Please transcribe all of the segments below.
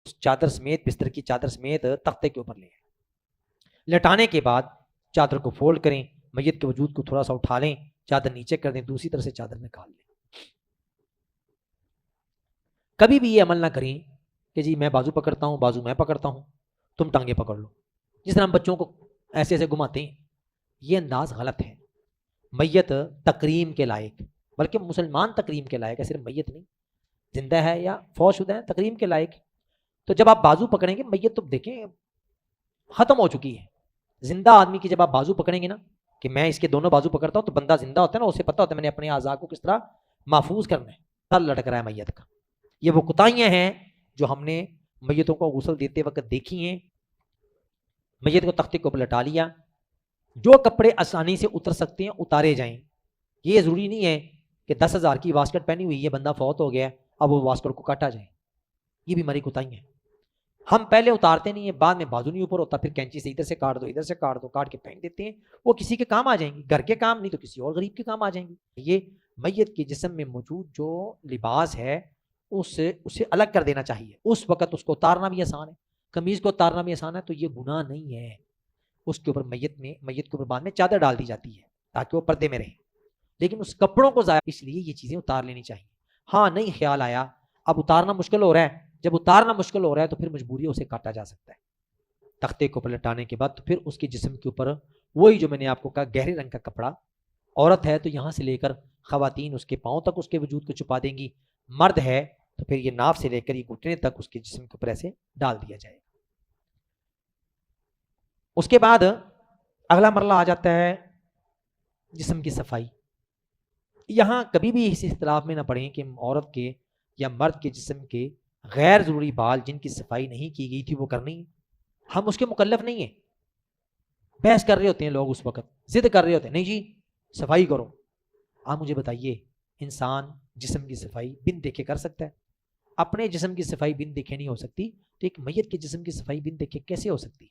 چادر سمیت، بستر کی چادر سمیت تختے کے اوپر لے آئیں. لٹانے کے بعد چادر کو فولڈ کریں، میت کے وجود کو تھوڑا سا اٹھا لیں، چادر نیچے کر دیں، دوسری طرف سے چادر نکال لیں. کبھی بھی یہ عمل نہ کریں کہ جی میں بازو پکڑتا ہوں، بازو میں پکڑتا ہوں، تم ٹانگیں پکڑ لو. جس طرح ہم بچوں کو ایسے ایسے گھماتے ہیں، یہ انداز غلط ہے. میت تکریم کے لائق، بلکہ مسلمان تکریم کے لائق ہے، صرف میت نہیں، زندہ ہے یا فوت شدہ ہے تکریم کے لائق. تو جب آپ بازو پکڑیں گے، میت تو دیکھیں ختم ہو چکی ہے. زندہ آدمی کی جب آپ بازو پکڑیں گے نا، کہ میں اس کے دونوں بازو پکڑتا ہوں، تو بندہ زندہ ہوتا ہے نا، اسے پتا ہوتا ہے میں نے اپنے اعضاء کو کس طرح محفوظ کرنا ہے. سر لٹک رہا ہے میت کا. یہ وہ کوتاہیاں ہیں جو ہم نے میتوں کو غسل دیتے وقت دیکھی ہیں. میت کو تختے کے اوپر لٹا لیا، جو کپڑے آسانی سے اتر سکتے ہیں اتارے جائیں. یہ ضروری نہیں ہے کہ 10,000 کی واسکٹ پہنی ہوئی ہے، بندہ فوت ہو گیا، اب وہ واسکٹ کو کاٹا جائے. یہ بھی ہماری کوتاہی ہے. ہم پہلے اتارتے نہیں ہیں، بعد میں بازو نہیں اوپر ہوتا، پھر کینچی سے ادھر سے کاٹ دو، ادھر سے کاٹ دو، کاٹ کے پھینک دیتے ہیں. وہ کسی کے کام آ جائیں گی، گھر کے کام نہیں تو کسی اور غریب کے کام آ جائیں گی. یہ میت کے جسم میں موجود جو لباس ہے اسے الگ کر دینا چاہیے. اس وقت اس کو اتارنا بھی آسان ہے، قمیض کو اتارنا بھی آسان ہے، تو یہ گناہ نہیں ہے. اس کے اوپر میت کے اوپر بعد میں چادر ڈال دی جاتی ہے تاکہ وہ پردے میں رہے، لیکن اس کپڑوں کو ضائع، اس لیے یہ چیزیں اتار لینی چاہیے. ہاں نہیں خیال آیا اب اتارنا مشکل ہو رہا ہے، جب اتارنا مشکل ہو رہا ہے تو پھر مجبوری اسے کاٹا جا سکتا ہے. تختے کو پلٹانے کے بعد تو پھر اس کے جسم کے اوپر وہی جو میں نے آپ کو کہا گہرے رنگ کا کپڑا، عورت ہے تو یہاں سے لے کر خواتین اس کے پاؤں تک اس کے وجود کو چھپا دیں گی، مرد ہے تو پھر یہ ناف سے لے کر یہ گھٹنے تک اس کے جسم کے اوپر ایسے ڈال دیا جائے. اس کے بعد اگلا مرحلہ آ جاتا ہے جسم کی صفائی. یہاں کبھی بھی اس اختلاف میں نہ پڑیں کہ عورت کے یا مرد کے جسم کے غیر ضروری بال جن کی صفائی نہیں کی گئی تھی وہ کرنی ہے. ہم اس کے مکلف نہیں ہیں. بحث کر رہے ہوتے ہیں لوگ، اس وقت ضد کر رہے ہوتے ہیں، نہیں جی صفائی کرو. آپ مجھے بتائیے، انسان جسم کی صفائی بن دیکھے کر سکتا ہے؟ اپنے جسم کی صفائی بن دیکھے نہیں ہو سکتی، تو ایک میت کے جسم کی صفائی بن دیکھے کیسے ہو سکتی؟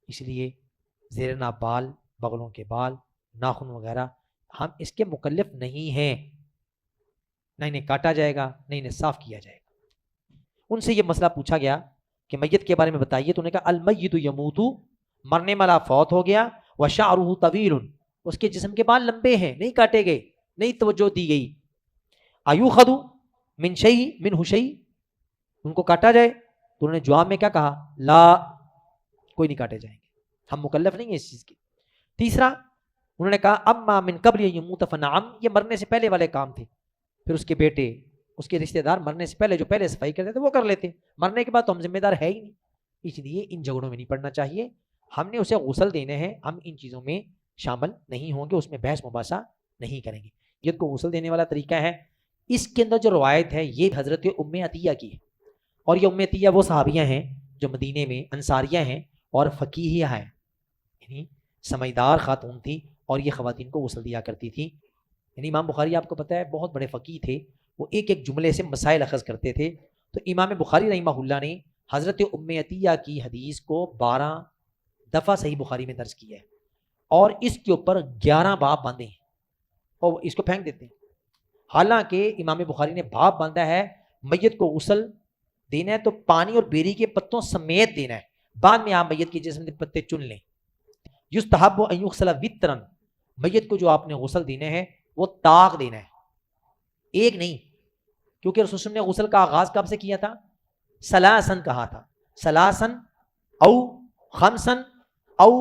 اس لیے زیر ناف بال، بغلوں کے بال، ناخن وغیرہ ہم اس کے مکلف نہیں ہیں. نہ انہیں کاٹا جائے گا نہ انہیں صاف کیا جائے گا. ان سے یہ مسئلہ پوچھا گیا کہ میت کے بارے میں بتائیے، تو انہوں نے کہا المیت یموت، مرنے والا فوت ہو گیا، وشعرہ طویل، اس کے جسم کے بال لمبے ہیں، نہیں کاٹے گئے، نہیں توجہ دی گئی. ایوخذ من شیء منہ شیء، ان کو کاٹا جائے؟ تو انہوں نے جواب میں کیا کہا؟ لا، کوئی نہیں کاٹے جائیں گے، ہم مکلف نہیں ہیں اس چیز کی. تیسرا انہوں نے کہا اما من قبل یموت فنعم، یہ مرنے سے پہلے والے کام تھے، پھر اس کے بیٹے، اس کے رشتہ دار مرنے سے پہلے جو پہلے صفائی کرتے تھے وہ کر لیتے، مرنے کے بعد تو ہم ذمہ دار ہے ہی نہیں. اس لیے ان جھگڑوں میں نہیں پڑنا چاہیے. ہم نے اسے غسل دینے ہیں، ہم ان چیزوں میں شامل نہیں ہوں گے، اس میں بحث مباحثہ نہیں کریں گے. یہ کو غسل دینے والا طریقہ ہے. اس کے اندر جو روایت ہے یہ حضرت ام عطیہ کی ہے، اور یہ ام عطیہ وہ صحابیہ ہیں جو مدینے میں انصاریہ ہیں اور فقیہیہ ہیں، یعنی سمجھدار خاتون تھی، اور یہ خواتین کو غسل دیا کرتی تھی. یعنی امام بخاری آپ کو پتہ ہے بہت بڑے فقیہ تھے، وہ ایک ایک جملے سے مسائل اخذ کرتے تھے. تو امام بخاری رحمہ اللہ نے حضرت ام عطیہ کی حدیث کو 12 دفعہ صحیح بخاری میں درج کیا ہے، اور اس کے اوپر 11 باب باندھے ہیں، اور اس کو پھینک دیتے ہیں. حالانکہ امام بخاری نے باب باندھا ہے میت کو غسل دینا ہے تو پانی اور بیری کے پتوں سمیت دینا ہے، بعد میں آپ میت کے جسم کے پتے چن لیں. یستحب ان یغسل وترا، میت کو جو آپ نے غسل دینا ہے وہ طاق دینا ہے، ایک نہیں، کیونکہ رسول اللہ نے غسل کا آغاز کب سے کیا تھا؟ سلاسن کہا تھا، سلاسن او خمسن او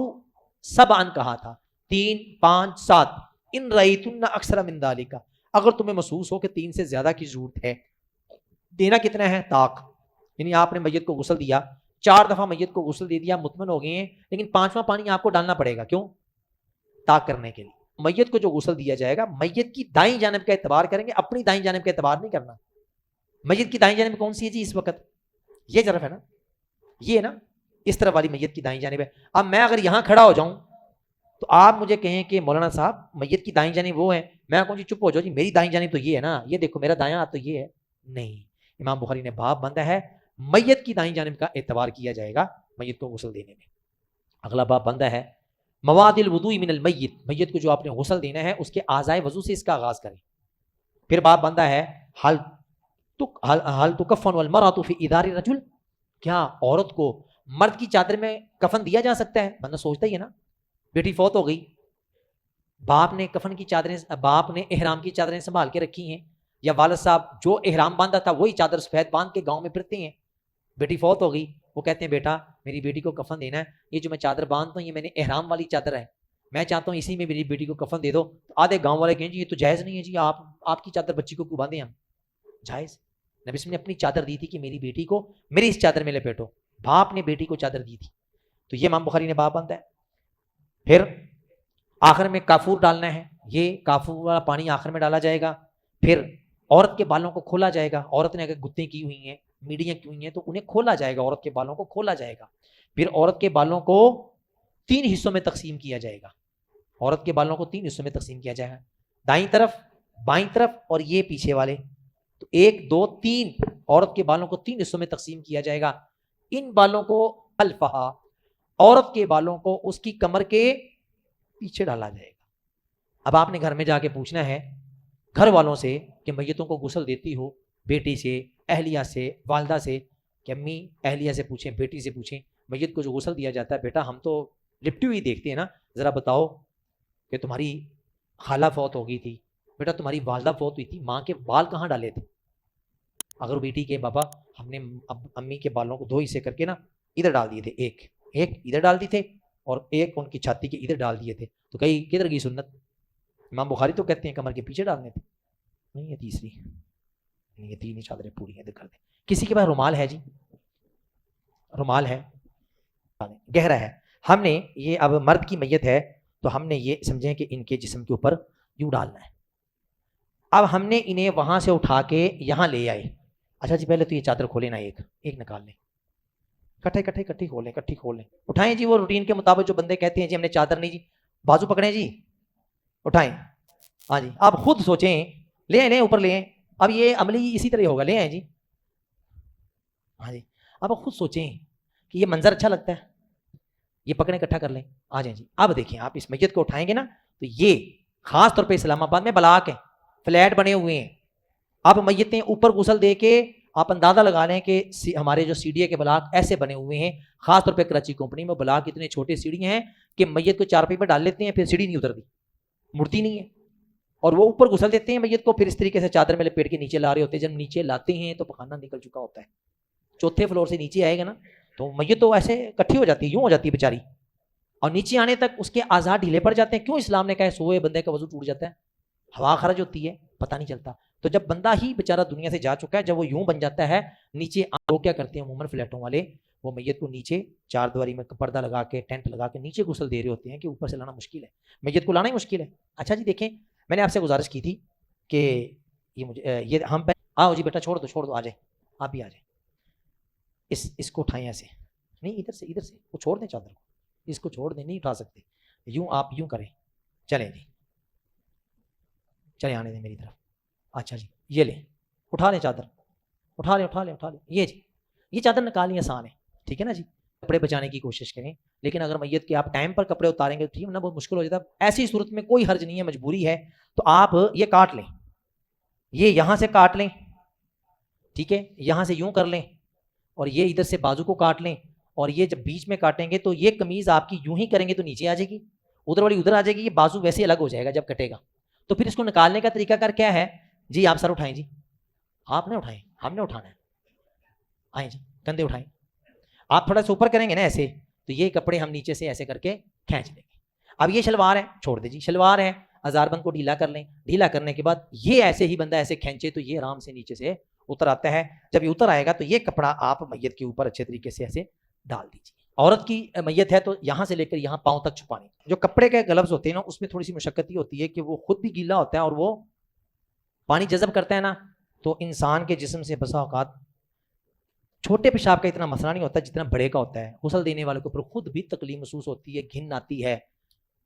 سبعن کہا تھا، 3 5 7. ان رأیتن اکثر من ذالک، اگر تمہیں محسوس ہو کہ 3 سے زیادہ کی ضرورت ہے. دینا کتنا ہے؟ طاق. یعنی آپ نے میت کو غسل دیا، 4 دفعہ میت کو غسل دے دیا، مطمئن ہو گئے ہیں، لیکن 5واں پانی آپ کو ڈالنا پڑے گا. کیوں؟ طاق کرنے کے لیے. میت کو جو غسل دیا جائے گا میت کی دائیں جانب کا اعتبار کریں گے، اپنی دائیں جانب کا اعتبار نہیں کرنا. میت کی دائیں جانب کون سی ہے جی اس وقت؟ یہ طرف ہے نا، یہ ہے نا، اس طرف والی میت کی دائیں جانب ہے. اب میں اگر یہاں کھڑا ہو جاؤں تو آپ مجھے کہیں کہ مولانا صاحب میت کی دائیں جانب وہ ہے، میں کہوں جی چپ ہو جاؤ جی، میری دائیں جانب تو یہ ہے نا، یہ دیکھو میرا دایاں ہاتھ تو یہ ہے. نہیں، امام بخاری نے باب باندھا ہے میت کی دائیں جانب کا اعتبار کیا جائے گا میت کو غسل دینے میں. اگلا باب باندھا ہے مواد الوضوء من المیت، میت کو جو آپ نے غسل دینا ہے اس کے اعضائے وضو سے اس کا آغاز کریں. پھر باب باندھا ہے حل تکفن المرأة فی ادار الرجل، کیا عورت کو مرد کی چادر میں کفن دیا جا سکتا ہے؟ بندہ سوچتا ہی ہے نا. بیٹی فوت ہو گئی, باپ نے کفن کی چادریں, باپ نے احرام کی چادریں سنبھال کے رکھی ہیں, یا والد صاحب جو احرام باندھا تھا وہی چادر سفید باندھ کے گاؤں میں پھرتے ہیں. بیٹی فوت ہو گئی, وہ کہتے ہیں بیٹا میری بیٹی کو کفن دینا ہے, یہ جو میں چادر باندھتا ہوں یہ میں نے احرام والی چادر ہے, میں چاہتا ہوں اسی میں میری بیٹی کو کفن دے دو. آدھے گاؤں والے کہیں جی یہ تو جائز نہیں ہے جی, آپ کی چادر بچی کو کیوں باندھیں ہم؟ جائز. نبی صلی اللہ علیہ وسلم نے اپنی چادر دی تھی کہ میری بیٹی کو میری اس چادر میں لپیٹو. باپ نے بیٹی کو چادر دی تھی, تو یہ امام بخاری نے باب باندھا ہے. پھر آخر میں کافور ڈالنا ہے, یہ کافور والا پانی آخر میں ڈالا جائے گا. پھر عورت کے بالوں کو کھولا جائے گا, عورت نے اگر گتیں کی ہوئی ہیں, میڈیاں کی ہوئی ہیں, تو انہیں کھولا جائے گا, عورت کے بالوں کو کھولا جائے گا. پھر عورت کے بالوں کو 3 حصوں میں تقسیم کیا جائے گا, عورت کے بالوں کو 3 حصوں میں تقسیم کیا جائے گا, دائیں طرف, بائیں طرف اور یہ پیچھے والے. تو 1 2 3 عورت کے بالوں کو 3 حصوں میں تقسیم کیا جائے گا. ان بالوں کو خلفہا, عورت کے بالوں کو اس کی کمر کے پیچھے ڈالا جائے گا. اب آپ نے گھر میں جا کے پوچھنا ہے گھر والوں سے کہ میتوں کو غسل دیتی ہو, بیٹی سے, اہلیہ سے, والدہ سے, کہ امی اہلیہ سے پوچھیں, بیٹی سے پوچھیں میت کو جو غسل دیا جاتا ہے, بیٹا ہم تو لپٹی ہوئی دیکھتے ہیں نا, ذرا بتاؤ کہ تمہاری خالہ فوت ہو گئی تھی, بیٹا تمہاری والدہ فوت ہوئی تھی, ماں کے بال کہاں ڈالے تھے؟ اگر بیٹی کے بابا ہم نے امی کے بالوں کو 2 حصے کر کے نا ادھر ڈال دیے تھے, ایک ادھر ڈال دی تھے اور ایک ان کی چھاتی کے ادھر ڈال دیے تھے, تو کئی کدھر گئی سنت؟ امام بخاری تو کہتے ہیں کمر کے پیچھے ڈالنے تھے. نہیں یہ تیسری نہیں, یہ 3 چادریں پوری ہیں, ادھر کر دیں. کسی کے پاس رومال ہے جی؟ رومال ہے گہرا ہے. ہم نے یہ اب مرد کی میت ہے تو ہم نے یہ سمجھیں کہ ان کے جسم کے اوپر یوں ڈالنا ہے. اب ہم نے انہیں وہاں سے اٹھا کے یہاں لے آئے. اچھا جی پہلے تو یہ چادر کھولیں نا, ایک نکال لیں, کٹھی کھول لیں, اٹھائیں جی. وہ روٹین کے مطابق جو بندے کہتے ہیں جی ہم نے چادر نہیں جی, بازو پکڑیں جی, اٹھائیں. ہاں جی آپ خود سوچیں, لیں اوپر لیں. اب یہ عملی اسی طرح ہوگا, لے آئیں جی. ہاں جی اب خود سوچیں کہ یہ منظر اچھا لگتا ہے, یہ پکڑیں اکٹھا کر لیں, آ جائیں جی. اب دیکھیں آپ اس میت کو اٹھائیں گے نا, تو یہ خاص طور پہ اسلام آباد میں بلاک ہیں, فلیٹ بنے ہوئے ہیں. اب میتیں اوپر غسل دے کے آپ اندازہ لگا لیں کہ ہمارے جو سی ڈی اے کے بلاک ایسے بنے ہوئے ہیں, خاص طور پہ کراچی کمپنی میں بلاک اتنے چھوٹے سیڑھی ہیں کہ میت کو چارپائی پہ ڈال لیتے ہیں, پھر سیڑھی نہیں اترتی, مڑتی نہیں ہے, اور وہ اوپر غسل دیتے ہیں میت کو, پھر اس طریقے سے چادر میں لپیٹ کے نیچے لا رہے ہوتے ہیں. جب نیچے لاتے ہیں تو پخانہ نکل چکا ہوتا ہے, 4تھے فلور سے نیچے آئے گا نا تو میت تو ایسے کٹھی ہو جاتی ہے, یوں ہو جاتی ہے بیچاری, اور نیچے آنے تک اس کے اعضاء ڈھیلے پڑ جاتے ہیں. کیوں اسلام نے کہا ہے سوئے بندے کا وضو ٹوٹ جاتا ہے, ہوا خرج ہوتی ہے, پتہ نہیں چلتا. تو جب بندہ ہی بیچارہ دنیا سے جا چکا ہے, جب وہ یوں بن جاتا ہے نیچے, وہ کیا کرتے ہیں عموماً فلیٹوں والے, وہ میت کو نیچے 4 دیواری میں پردہ لگا کے, ٹینٹ لگا کے نیچے غسل دے رہے ہوتے ہیں کہ اوپر سے لانا مشکل ہے, میت کو لانا ہی مشکل ہے. اچھا جی دیکھیں میں نے آپ سے گزارش کی تھی کہ یہ مجھے یہ ہم آؤ جی بیٹا چھوڑ دو آ جائیں, آپ بھی آ جائیں. اس کو اٹھائیں ایسے, نہیں ادھر سے وہ چھوڑ دیں چادر کو, اس کو چھوڑ دیں, نہیں اٹھا سکتے, یوں آپ یوں کریں, چلیں جی چلیں آنے دیں میری طرف. اچھا جی یہ لیں, اٹھا لیں چادر, اٹھا لیں. یہ جی یہ چادر نکالنی آسان ہے, ٹھیک ہے نا جی. کپڑے بچانے کی کوشش کریں, لیکن اگر میت کے آپ ٹائم پر کپڑے اتاریں گے تو ٹھیک نا, بہت مشکل ہو جاتا ہے. ایسی صورت میں کوئی حرج نہیں ہے, مجبوری ہے تو آپ یہ کاٹ لیں, یہ یہاں سے کاٹ لیں, ٹھیک ہے, یہاں سے یوں کر لیں, اور یہ ادھر سے بازو کو کاٹ لیں, اور یہ جب بیچ میں کاٹیں گے تو یہ قمیض آپ کی یوں ہی کریں گے تو نیچے آ جائے گی, ادھر والی ادھر آ جائے گی, یہ بازو ویسے الگ ہو جائے گا جب کٹے گا. تو پھر اس کو نکالنے کا طریقہ کار کیا ہے جی؟ آپ سر اٹھائیں جی, آپ نے اٹھائیں, ہم نے اٹھانا ہے, آئیں جی کندھے اٹھائیں. آپ تھوڑا سا اوپر کریں گے نا ایسے, تو یہ کپڑے ہم نیچے سے ایسے کر کے کھینچ لیں گے. اب یہ شلوار ہے, چھوڑ دیں جی, شلوار ہے, ہزار بند کو ڈھیلا کر لیں, ڈھیلا کرنے کے بعد یہ ایسے ہی بندہ ایسے کھینچے تو یہ آرام سے نیچے سے اتر آتا ہے. جب یہ اتر آئے گا تو یہ کپڑا آپ میت کے اوپر اچھے طریقے سے ایسے ڈال دیجیے. عورت کی میت ہے تو یہاں سے لے کر یہاں پاؤں تک چھپانی. جو کپڑے کے گلوز ہوتے ہیں نا, اس میں تھوڑی سی مشقت یہ ہوتی ہے کہ وہ خود بھی گیلا ہوتا ہے اور وہ پانی جذب کرتا ہے نا, تو انسان کے جسم سے بسا اوقات چھوٹے پیشاب کا اتنا مسئلہ نہیں ہوتا جتنا بڑے کا ہوتا ہے. غسل دینے والے کے اوپر خود بھی تکلیف محسوس ہوتی ہے, گھن آتی ہے,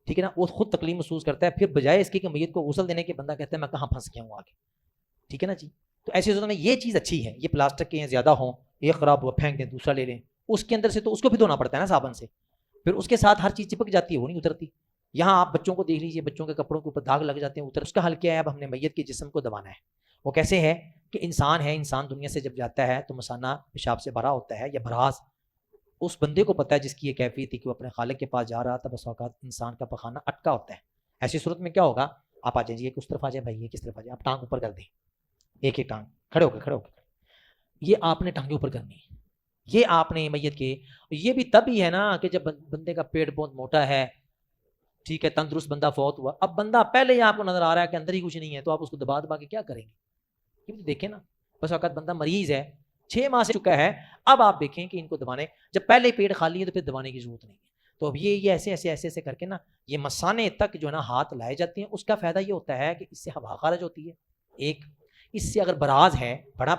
ٹھیک ہے نا, وہ خود تکلیف محسوس کرتا ہے. پھر بجائے اس کی کہ میت کو غسل دینے کے بندہ کہتا ہے میں کہاں پھنس گیا ہوں آگے, ٹھیک ہے نا جی. تو ایسی صورت میں یہ چیز اچھی ہے, یہ پلاسٹک کے ہیں زیادہ ہوں, یہ خراب ہوا پھینک دیں, دوسرا لے لیں. اس کے اندر سے تو اس کو بھی دھونا پڑتا ہے نا صابن سے, پھر اس کے ساتھ ہر چیز چپک جاتی ہے, وہ نہیں اترتی. یہاں آپ بچوں کو دیکھ لیجیے, بچوں کے کپڑوں کے اوپر داغ لگ جاتے ہیں, اتر. اس کا حل کیا ہے؟ اب ہم نے میت کے جسم کو دبانا ہے. وہ کیسے ہے کہ انسان ہے، انسان دنیا سے جب جاتا ہے تو مثانہ پیشاب سے بھرا ہوتا ہے یا براز اس بندے کو پتہ ہے جس کی یہ کیفیت تھی کہ وہ اپنے خالق کے پاس جا رہا تھا، بس اوقات انسان کا پخانہ اٹکا ہوتا ہے. ایسی صورت میں کیا ہوگا؟ آپ آ جائیں جی، ایک اس طرف آ جائیں بھائی، ایک کس طرف آ جائیں، آپ ٹانگ اوپر کر دیں، ایک ٹانگ کھڑے ہو کے یہ آپ نے ٹانگیں اوپر کرنی ہے. یہ آپ نے میت کے، یہ بھی تب ہی ہے نا کہ جب بندے کا پیٹ بہت موٹا ہے، ٹھیک ہے، تندرست بندہ فوت ہوا، اب بندہ پہلے ہی آپ کو نظر آ رہا ہے کہ اندر ہی کچھ نہیں ہے، تو آپ اس کو دبا دبا کے کیا کریں گے؟ یہ دیکھیں نا، بس وقت بندہ مریض ہے، 6 ماہ سے چکا ہے، اب آپ دیکھیں کہ ان کو دبانے، جب پہلے ہی پیٹ خالی ہے تو پھر دبانے کی ضرورت نہیں ہے. تو اب یہ ایسے کر کے نا یہ مثانے تک جو ہے نا ہاتھ لائے جاتے ہیں. اس کا فائدہ یہ ہوتا ہے کہ اس سے ہوا خارج ہوتی ہے، ایک اس سے اگر براز ہے، بڑا